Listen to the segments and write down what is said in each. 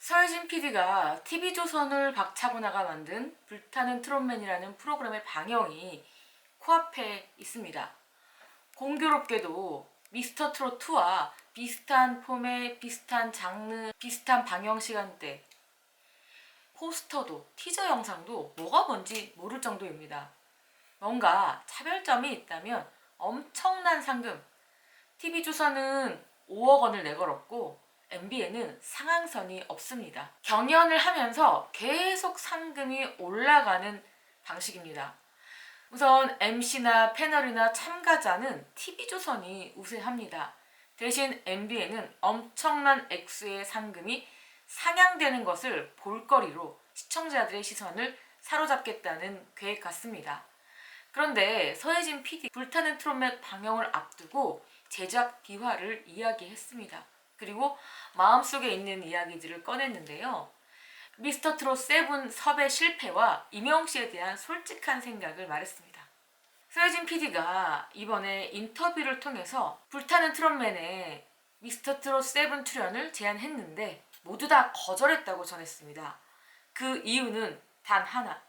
서혜진 PD가 TV조선을 박차고나가 만든 불타는 트롯맨이라는 프로그램의 방영이 코앞에 있습니다. 공교롭게도 미스터 트롯2와 비슷한 폼의 비슷한 장르, 비슷한 방영 시간대, 포스터도 티저 영상도 뭐가 뭔지 모를 정도입니다. 뭔가 차별점이 있다면 엄청난 상금, TV조선은 5억 원을 내걸었고 MBN은 상한선이 없습니다. 경연을 하면서 계속 상금이 올라가는 방식입니다. 우선 MC나 패널이나 참가자는 TV조선이 우세합니다. 대신 MBN은 엄청난 액수의 상금이 상향되는 것을 볼거리로 시청자들의 시선을 사로잡겠다는 계획 같습니다. 그런데 서혜진 PD 불타는 트롯맨 방영을 앞두고 제작 비화를 이야기했습니다. 그리고 마음속에 있는 이야기들을 꺼냈는데요. 미스터 트롯 7 섭외 실패와 이명씨에 대한 솔직한 생각을 말했습니다. 서혜진 PD가 이번에 인터뷰를 통해서 불타는 트롯맨에 미스터 트롯 7 출연을 제안했는데 모두 다 거절했다고 전했습니다. 그 이유는 단 하나.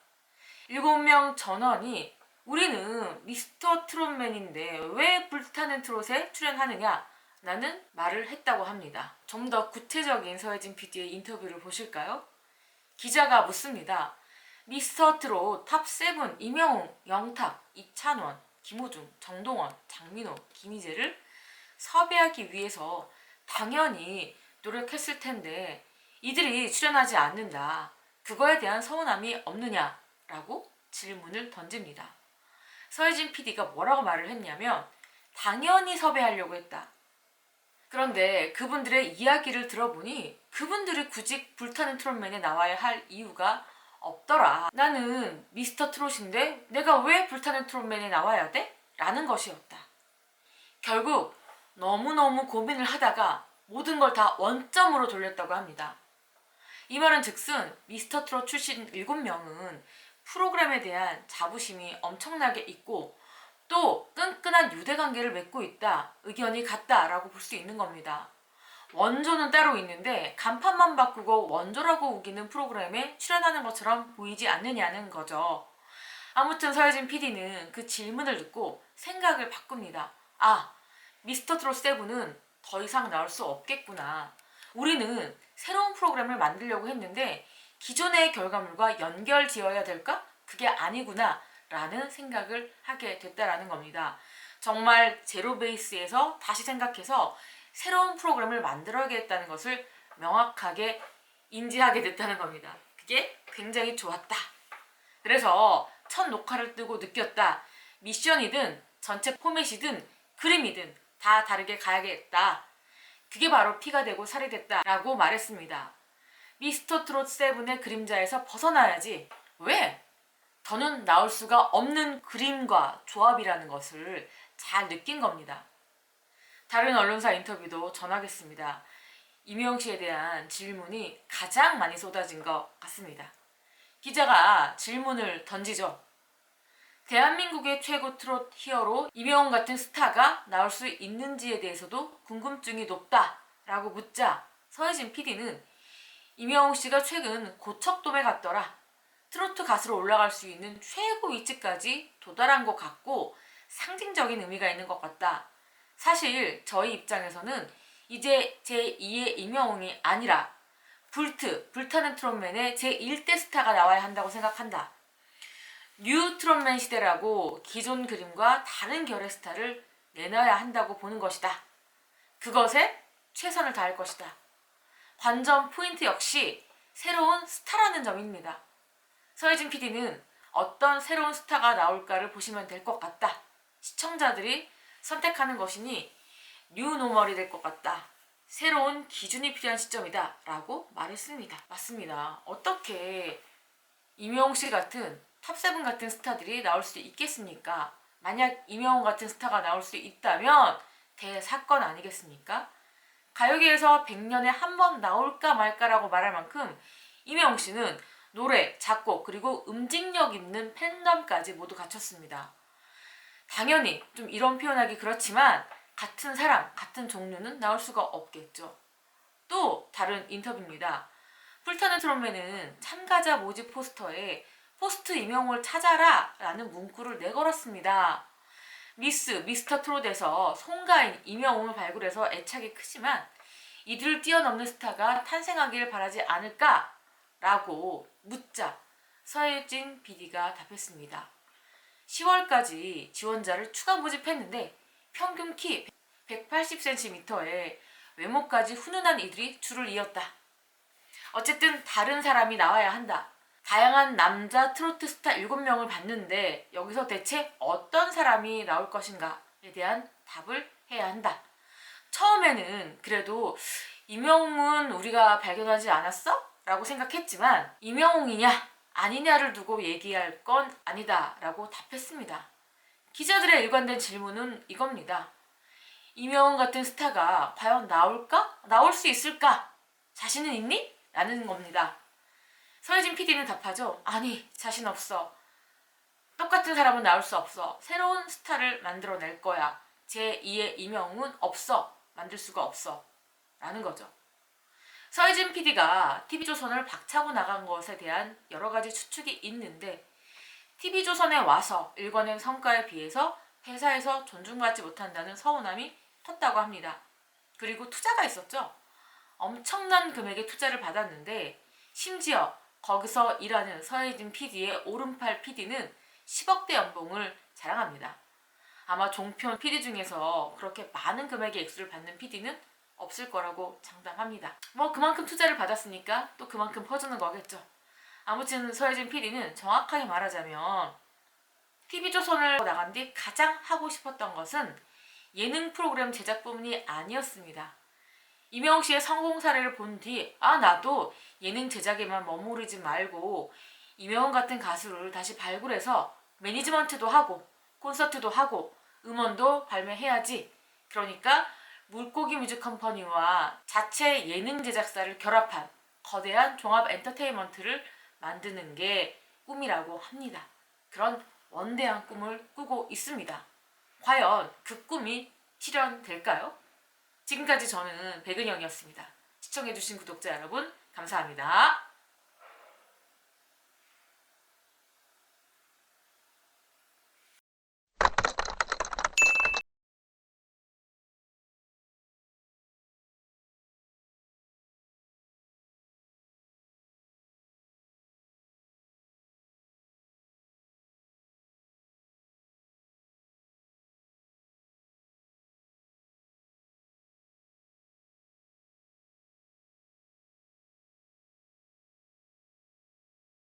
7명 전원이 우리는 미스터 트롯맨인데 왜 불타는 트롯에 출연하느냐? 라는 말을 했다고 합니다. 좀 더 구체적인 서혜진 PD의 인터뷰를 보실까요? 기자가 묻습니다. 미스터 트롯 탑7 임영웅, 영탁, 이찬원, 김호중, 정동원, 장민호, 김희재를 섭외하기 위해서 당연히 노력했을 텐데 이들이 출연하지 않는다. 그거에 대한 서운함이 없느냐? 라고 질문을 던집니다. 서혜진 PD가 뭐라고 말을 했냐면 당연히 섭외하려고 했다. 그런데 그분들의 이야기를 들어보니 그분들이 굳이 불타는 트롯맨에 나와야 할 이유가 없더라. 나는 미스터 트롯인데 내가 왜 불타는 트롯맨에 나와야 돼? 라는 것이었다. 결국 너무너무 고민을 하다가 모든 걸 다 원점으로 돌렸다고 합니다. 이 말은 즉슨 미스터 트롯 출신 7명은 프로그램에 대한 자부심이 엄청나게 있고 또 끈끈한 유대관계를 맺고 있다, 의견이 같다라고 볼 수 있는 겁니다. 원조는 따로 있는데 간판만 바꾸고 원조라고 우기는 프로그램에 출연하는 것처럼 보이지 않느냐는 거죠. 아무튼 서혜진 PD는 그 질문을 듣고 생각을 바꿉니다. 아, 미스터 트롯 7은 더 이상 나올 수 없겠구나. 우리는 새로운 프로그램을 만들려고 했는데 기존의 결과물과 연결 지어야 될까? 그게 아니구나 라는 생각을 하게 됐다라는 겁니다. 정말 제로 베이스에서 다시 생각해서 새로운 프로그램을 만들어야겠다는 것을 명확하게 인지하게 됐다는 겁니다. 그게 굉장히 좋았다. 그래서 첫 녹화를 뜨고 느꼈다. 미션이든 전체 포맷이든 그림이든 다 다르게 가야겠다. 그게 바로 피가 되고 살이 됐다라고 말했습니다. 미스터 트롯 7의 그림자에서 벗어나야지. 왜? 더는 나올 수가 없는 그림과 조합이라는 것을 잘 느낀 겁니다. 다른 언론사 인터뷰도 전하겠습니다. 임영웅 씨에 대한 질문이 가장 많이 쏟아진 것 같습니다. 기자가 질문을 던지죠. 대한민국의 최고 트롯 히어로 임영웅 같은 스타가 나올 수 있는지에 대해서도 궁금증이 높다라고 묻자 서혜진 PD는 임영웅 씨가 최근 고척돔에 갔더라. 트로트 가수로 올라갈 수 있는 최고 위치까지 도달한 것 같고 상징적인 의미가 있는 것 같다. 사실 저희 입장에서는 이제 제2의 임영웅이 아니라 불타는 트롯맨의 제1대 스타가 나와야 한다고 생각한다. 뉴 트롯맨 시대라고 기존 그림과 다른 결의 스타를 내놔야 한다고 보는 것이다. 그것에 최선을 다할 것이다. 관전 포인트 역시 새로운 스타라는 점입니다. 서혜진 PD는 어떤 새로운 스타가 나올까를 보시면 될 것 같다. 시청자들이 선택하는 것이니 뉴노멀이 될 것 같다. 새로운 기준이 필요한 시점이다. 라고 말했습니다. 맞습니다. 어떻게 임영웅 씨 같은 탑7 같은 스타들이 나올 수 있겠습니까? 만약 임영웅 같은 스타가 나올 수 있다면 대사건 아니겠습니까? 가요계에서 100년에 한 번 나올까 말까라고 말할 만큼 임영웅 씨는 노래, 작곡, 그리고 음직력 있는 팬덤까지 모두 갖췄습니다. 당연히 좀 이런 표현하기 그렇지만 같은 사람, 같은 종류는 나올 수가 없겠죠. 또 다른 인터뷰입니다. 불타는 트롯맨은 참가자 모집 포스터에 호스트 임영웅을 찾아라 라는 문구를 내걸었습니다. 미스터 트롯에서 송가인, 임영웅을 발굴해서 애착이 크지만 이들을 뛰어넘는 스타가 탄생하길 바라지 않을까라고 묻자 서혜진 PD가 답했습니다. 10월까지 지원자를 추가 모집했는데 평균 키 180cm에 외모까지 훈훈한 이들이 줄을 이었다. 어쨌든 다른 사람이 나와야 한다. 다양한 남자 트로트 스타 7명을 봤는데 여기서 대체 어떤 사람이 나올 것인가에 대한 답을 해야 한다. 처음에는 그래도 임영웅은 우리가 발견하지 않았어? 라고 생각했지만 임영웅이냐 아니냐를 두고 얘기할 건 아니다 라고 답했습니다. 기자들의 일관된 질문은 이겁니다. 임영웅 같은 스타가 과연 나올까? 나올 수 있을까? 자신은 있니? 라는 겁니다. 서혜진 PD는 답하죠. 아니, 자신 없어. 똑같은 사람은 나올 수 없어. 새로운 스타를 만들어낼 거야. 제2의 임영웅은 없어. 만들 수가 없어. 라는 거죠. 서혜진 PD가 TV조선을 박차고 나간 것에 대한 여러 가지 추측이 있는데 TV조선에 와서 일궈낸 성과에 비해서 회사에서 존중받지 못한다는 서운함이 컸다고 합니다. 그리고 투자가 있었죠. 엄청난 금액의 투자를 받았는데 심지어 거기서 일하는 서혜진 PD의 오른팔 PD는 10억대 연봉을 자랑합니다. 아마 종편 PD 중에서 그렇게 많은 금액의 액수를 받는 PD는 없을 거라고 장담합니다. 그만큼 투자를 받았으니까 또 그만큼 퍼주는 거겠죠. 아무튼 서혜진 PD는 정확하게 말하자면 TV조선을 나간 뒤 가장 하고 싶었던 것은 예능 프로그램 제작뿐이 아니었습니다. 임영웅 씨의 성공 사례를 본 뒤 나도 예능 제작에만 머무르지 말고 임영웅 같은 가수를 다시 발굴해서 매니지먼트도 하고 콘서트도 하고 음원도 발매해야지. 그러니까 물고기 뮤직 컴퍼니와 자체 예능 제작사를 결합한 거대한 종합 엔터테인먼트를 만드는 게 꿈이라고 합니다. 그런 원대한 꿈을 꾸고 있습니다. 과연 그 꿈이 실현될까요? 지금까지 저는 백은영이었습니다. 시청해주신 구독자 여러분 감사합니다.